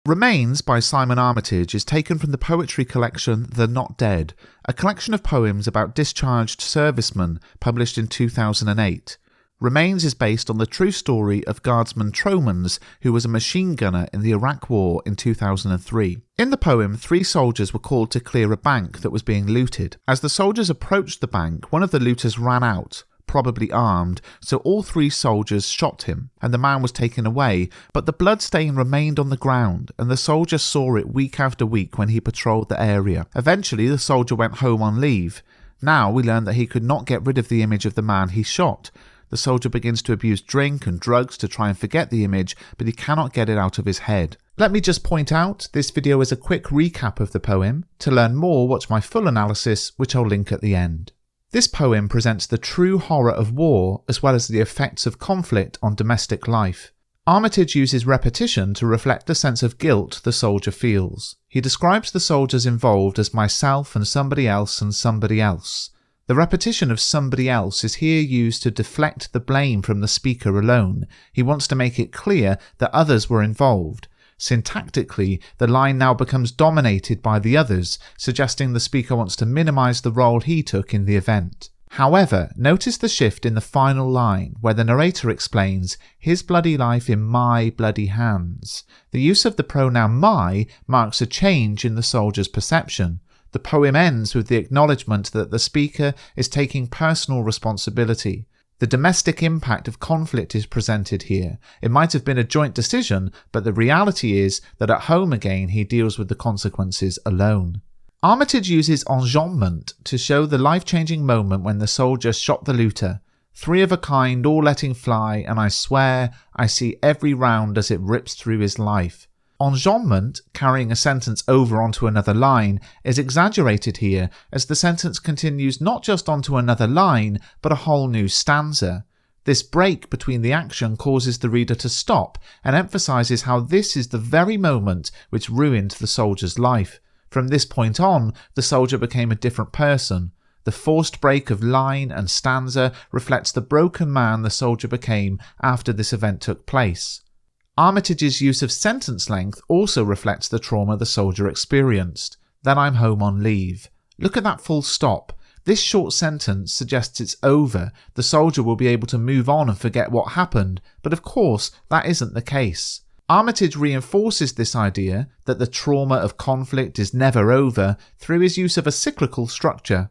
Remains by Simon Armitage is taken from the poetry collection The Not Dead, a collection of poems about discharged servicemen published in 2008. Remains is based on the true story of Guardsman Tromans, who was a machine gunner in the Iraq War in 2003. In the poem, 3 soldiers were called to clear a bank that was being looted. As the soldiers approached the bank, one of the looters ran out, probably armed, so all 3 soldiers shot him, and the man was taken away, but the blood stain remained on the ground, and the soldier saw it week after week when he patrolled the area. Eventually, the soldier went home on leave. Now we learn that he could not get rid of the image of the man he shot. The soldier begins to abuse drink and drugs to try and forget the image, but he cannot get it out of his head. Let me just point out, this video is a quick recap of the poem. To learn more, watch my full analysis, which I'll link at the end. This poem presents the true horror of war, as well as the effects of conflict on domestic life. Armitage uses repetition to reflect the sense of guilt the soldier feels. He describes the soldiers involved as myself and somebody else and somebody else. The repetition of somebody else is here used to deflect the blame from the speaker alone. He wants to make it clear that others were involved. Syntactically, the line now becomes dominated by the others, suggesting the speaker wants to minimize the role he took in the event. However, notice the shift in the final line, where the narrator explains, "his bloody life in my bloody hands." The use of the pronoun my marks a change in the soldier's perception. The poem ends with the acknowledgement that the speaker is taking personal responsibility. The domestic impact of conflict is presented here. It might have been a joint decision, but the reality is that at home again he deals with the consequences alone. Armitage uses enjambment to show the life-changing moment when the soldier shot the looter. 3 of a kind, all letting fly, and I swear I see every round as it rips through his life. Enjambment, carrying a sentence over onto another line, is exaggerated here as the sentence continues not just onto another line, but a whole new stanza. This break between the action causes the reader to stop and emphasises how this is the very moment which ruined the soldier's life. From this point on, the soldier became a different person. The forced break of line and stanza reflects the broken man the soldier became after this event took place. Armitage's use of sentence length also reflects the trauma the soldier experienced. Then I'm home on leave. Look at that full stop. This short sentence suggests it's over. The soldier will be able to move on and forget what happened, but of course that isn't the case. Armitage reinforces this idea that the trauma of conflict is never over through his use of a cyclical structure.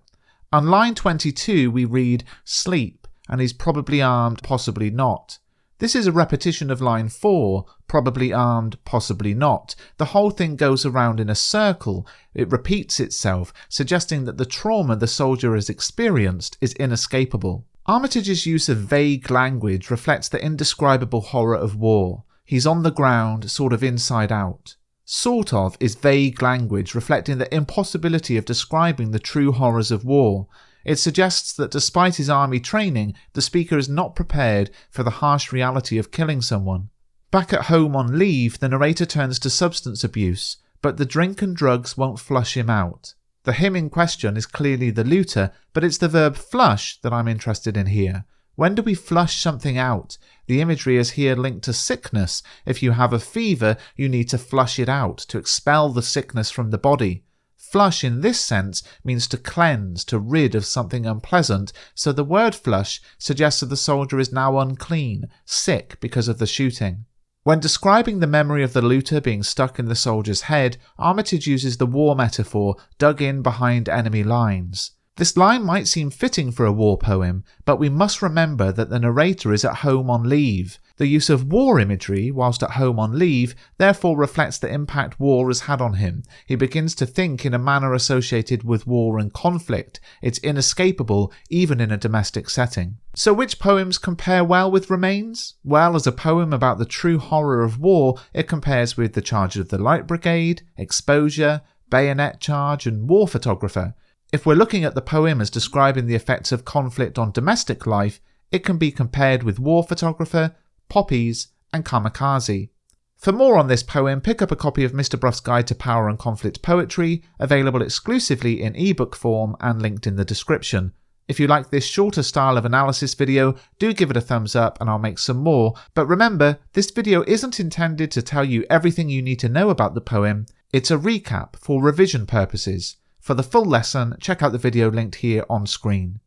On line 22 we read, "sleep, and he's probably armed, possibly not." This is a repetition of line 4, probably armed, possibly not. The whole thing goes around in a circle. It repeats itself, suggesting that the trauma the soldier has experienced is inescapable. Armitage's use of vague language reflects the indescribable horror of war. He's on the ground, sort of inside out. Sort of is vague language reflecting the impossibility of describing the true horrors of war. It suggests that despite his army training, the speaker is not prepared for the harsh reality of killing someone. Back at home on leave, the narrator turns to substance abuse, but the drink and drugs won't flush him out. The him in question is clearly the looter, but it's the verb flush that I'm interested in here. When do we flush something out? The imagery is here linked to sickness. If you have a fever, you need to flush it out, to expel the sickness from the body. Flush in this sense means to cleanse, to rid of something unpleasant, so the word flush suggests that the soldier is now unclean, sick because of the shooting. When describing the memory of the looter being stuck in the soldier's head, Armitage uses the war metaphor, dug in behind enemy lines. This line might seem fitting for a war poem, but we must remember that the narrator is at home on leave. The use of war imagery whilst at home on leave therefore reflects the impact war has had on him. He begins to think in a manner associated with war and conflict. It's inescapable even in a domestic setting. So which poems compare well with Remains? Well, as a poem about the true horror of war, it compares with The Charge of the Light Brigade, Exposure, Bayonet Charge and War Photographer. If we're looking at the poem as describing the effects of conflict on domestic life, it can be compared with War Photographer, Poppies, and Kamikaze. For more on this poem, pick up a copy of Mr. Bruff's Guide to Power and Conflict Poetry, available exclusively in ebook form and linked in the description. If you like this shorter style of analysis video, do give it a thumbs up and I'll make some more, but remember, this video isn't intended to tell you everything you need to know about the poem, it's a recap for revision purposes. For the full lesson, check out the video linked here on screen.